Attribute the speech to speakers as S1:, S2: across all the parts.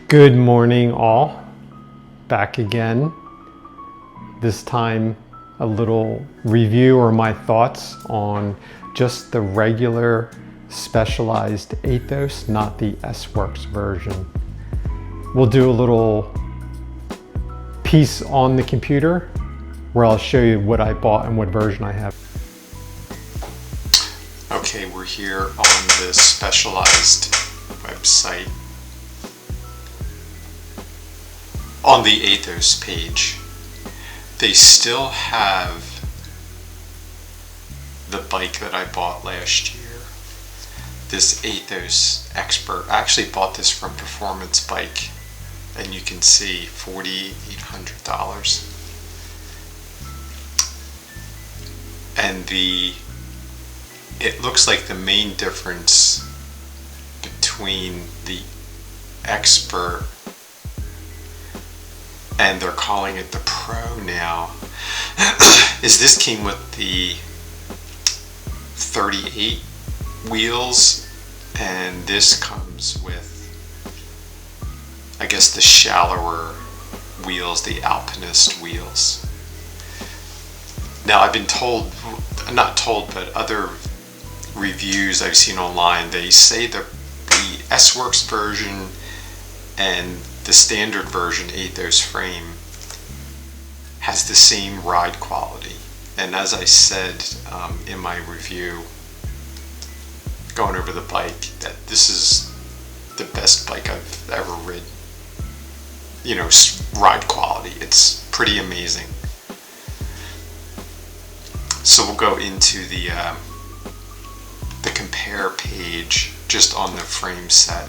S1: Good morning all, back again. This time a little review or my thoughts on just the regular specialized Aethos, not the S-Works version. We'll do a little piece on the computer where I'll show you what I bought and what version I have. Okay, we're here on this specialized website. On the Aethos page, they still have the bike that I bought last year. This Aethos Expert. I actually bought this from Performance Bike, and you can see $4,800. And it looks like the main difference between the Expert and they're calling it the Pro now, is this came with the 38 wheels, and this comes with, I guess, the shallower wheels, the Alpinist wheels. Now I've been told, not told, but other reviews I've seen online, they say the S-Works version and the standard version Aethos frame has the same ride quality. And as I said in my review, going over the bike, that this is the best bike I've ever ridden. You know, ride quality, it's pretty amazing. So we'll go into the compare page just on the frame set.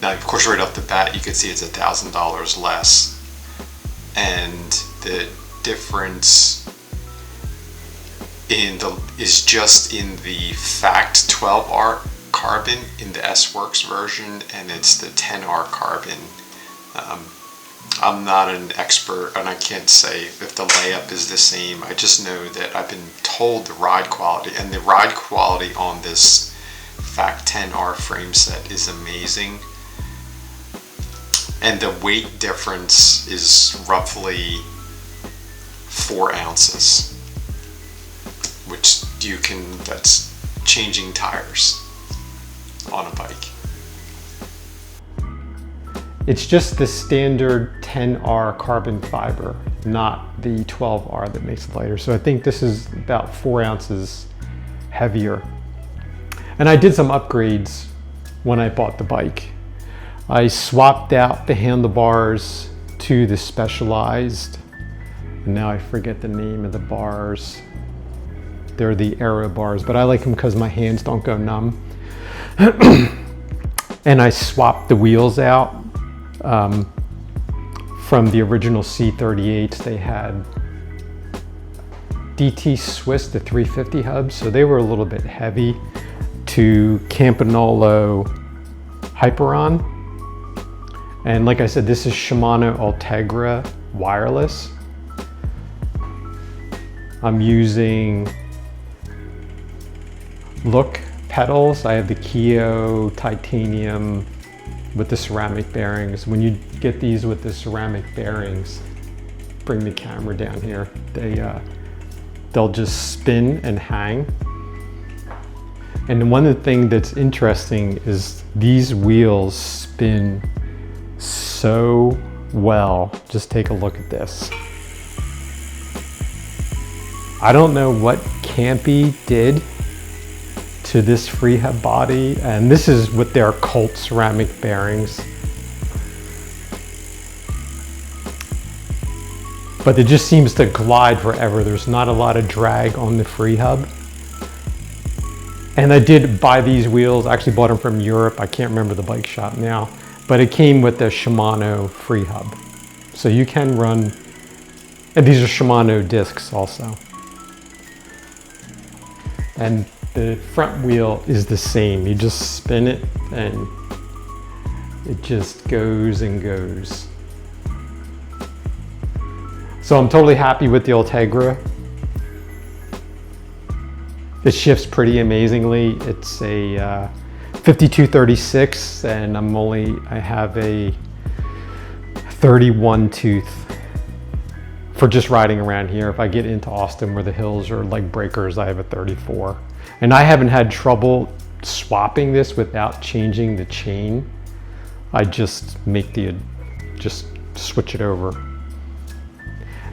S1: Now, of course, right off the bat, you can see it's $1,000 less, and the difference is just in the Fact 12R carbon in the S-Works version, and it's the 10R carbon. I'm not an expert, and I can't say if the layup is the same. I just know that I've been told the ride quality, and the ride quality on this Fact 10R frame set is amazing. And the weight difference is roughly 4 ounces, which that's changing tires on a bike. It's just the standard 10R carbon fiber, not the 12R that makes it lighter. So I think this is about 4 ounces heavier. And I did some upgrades when I bought the bike. I swapped out the handlebars to the specialized, and now I forget the name of the bars. They're the aero bars, but I like them because my hands don't go numb. And I swapped the wheels out from the original C38s. They had DT Swiss, the 350 hubs, so they were a little bit heavy, to Campagnolo Hyperon. And like I said, this is Shimano Ultegra wireless. I'm using Look pedals. I have the Keo titanium with the ceramic bearings. When you get these with the ceramic bearings, bring the camera down here, they'll just spin and hang. And one of the things that's interesting is these wheels spin so well. Just take a look at this. I don't know what Campy did to this free hub body, and this is with their Colt ceramic bearings, but it just seems to glide forever. There's not a lot of drag on the free hub. And I did buy these wheels. I actually bought them from Europe. I can't remember the bike shop now, but it came with the Shimano free hub. So you can run, and these are Shimano discs also. And the front wheel is the same. You just spin it and it just goes and goes. So I'm totally happy with the Ultegra. It shifts pretty amazingly. It's a
S2: 52/36, and I have a 31 tooth for just riding around here. If I get into Austin where the hills are like breakers, I have a 34. And I haven't had trouble swapping this without changing the chain. I just just switch it over.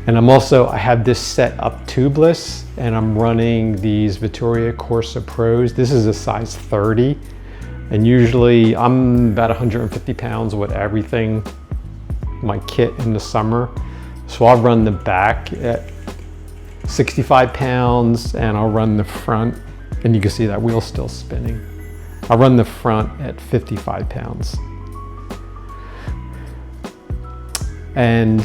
S2: And I have this set up tubeless, and I'm running these Vittoria Corsa Pros. This is a size 30, and usually I'm about 150 pounds with everything, my kit in the summer. So I'll run the back at 65 pounds, and I'll run the front, and you can see that wheel's still spinning. I'll run the front at 55 pounds. And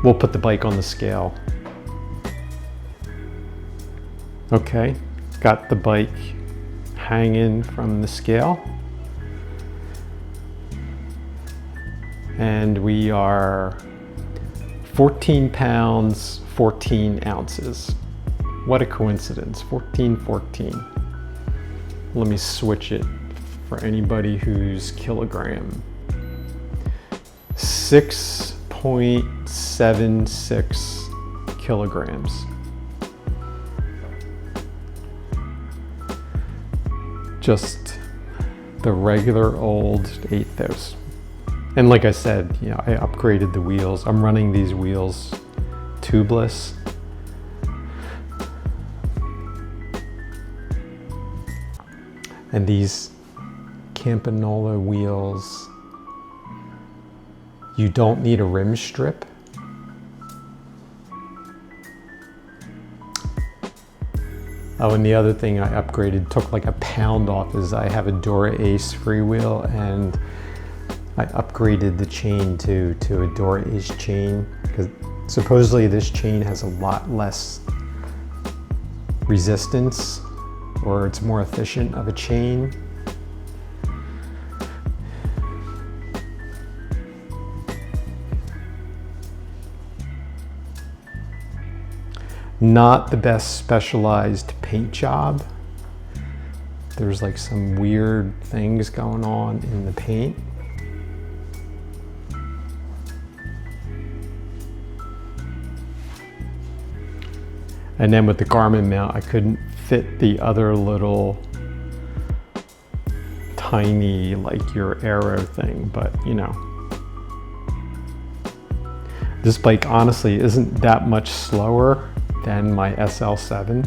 S2: we'll put the bike on the scale. Okay, got the bike hanging from the scale. And we are 14 pounds, 14 ounces. What a coincidence, 14. Let me switch it for anybody who's kilogram. 6.76 kilograms. Just the regular old Aethos. And like I said, you know, I upgraded the wheels. I'm running these wheels tubeless. And these Campanola wheels, you don't need a rim strip. Oh, and the other thing I upgraded, took like a pound off, is I have a Dura Ace freewheel, and I upgraded the chain to a Dura Ace chain, because supposedly this chain has a lot less resistance, or it's more efficient of a chain. Not the best specialized paint job. There's like some weird things going on in the paint. And then with the Garmin mount, I couldn't fit the other little tiny, like your arrow thing, but you know. This bike honestly isn't that much slower than my SL7.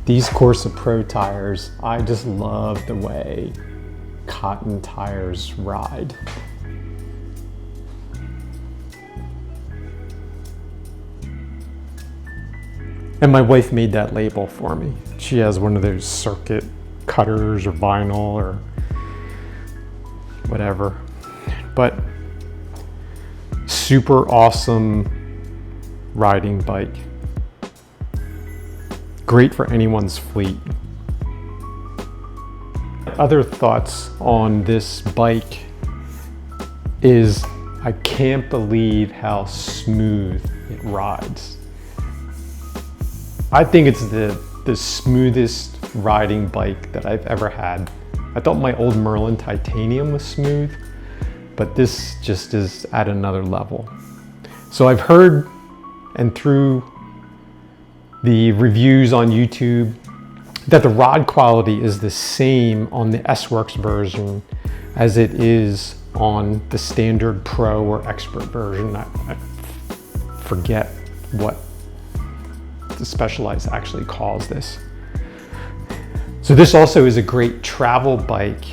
S2: These Corsa Pro tires, I just love the way cotton tires ride. And my wife made that label for me. She has one of those circuit cutters or vinyl or whatever. But super awesome riding bike. Great for anyone's fleet. Other thoughts on this bike is I can't believe how smooth it rides. I think it's the smoothest riding bike that I've ever had. I thought my old Merlin Titanium was smooth, but this just is at another level. So I've heard, and through the reviews on YouTube, that the rod quality is the same on the S-Works version as it is on the standard Pro or Expert version. I forget what the Specialized actually calls this. So this also is a great travel bike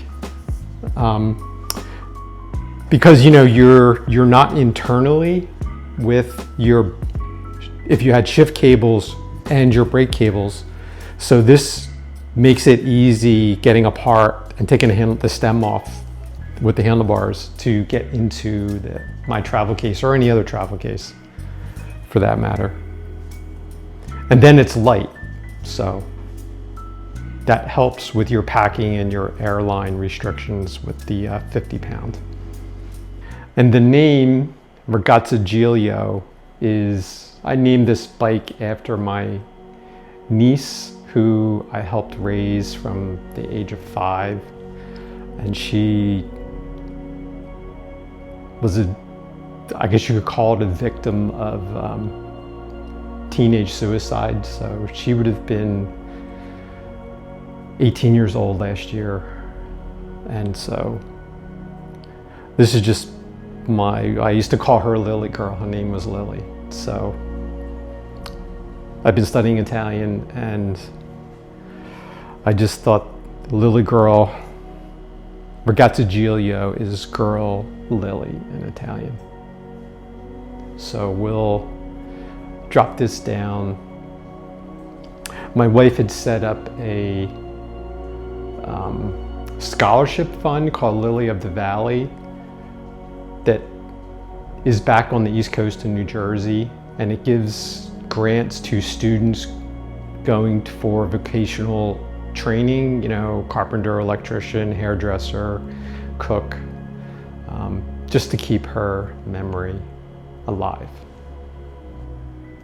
S2: because you know you're not internally with your, if you had shift cables and your brake cables. So this makes it easy getting apart and taking the stem off with the handlebars to get into my travel case or any other travel case for that matter. And then it's light, so that helps with your packing and your airline restrictions with the 50 pound. And the name Ragazza Giglio is, I named this bike after my niece, who I helped raise from the age of 5. And she was I guess you could call it a victim of teenage suicide. So she would have been 18 years old last year. And so this is just I used to call her Lily Girl. Her name was Lily. So I've been studying Italian, and I just thought Lily Girl, Ragazza Giglio is girl Lily in Italian. So we'll drop this down. My wife had set up a scholarship fund called Lily of the Valley that is back on the East Coast in New Jersey, and it gives grants to students going for vocational training, carpenter, electrician, hairdresser, cook, just to keep her memory alive.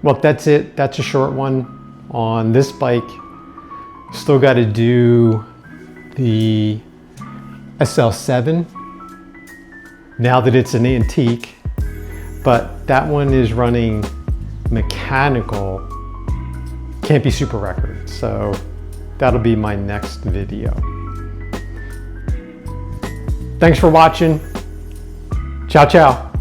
S2: Well, that's it. That's a short one on this bike. Still got to do the SL7 now that it's an antique, but that one is running mechanical, can't be super record. So that'll be my next video. Thanks for watching. Ciao, ciao.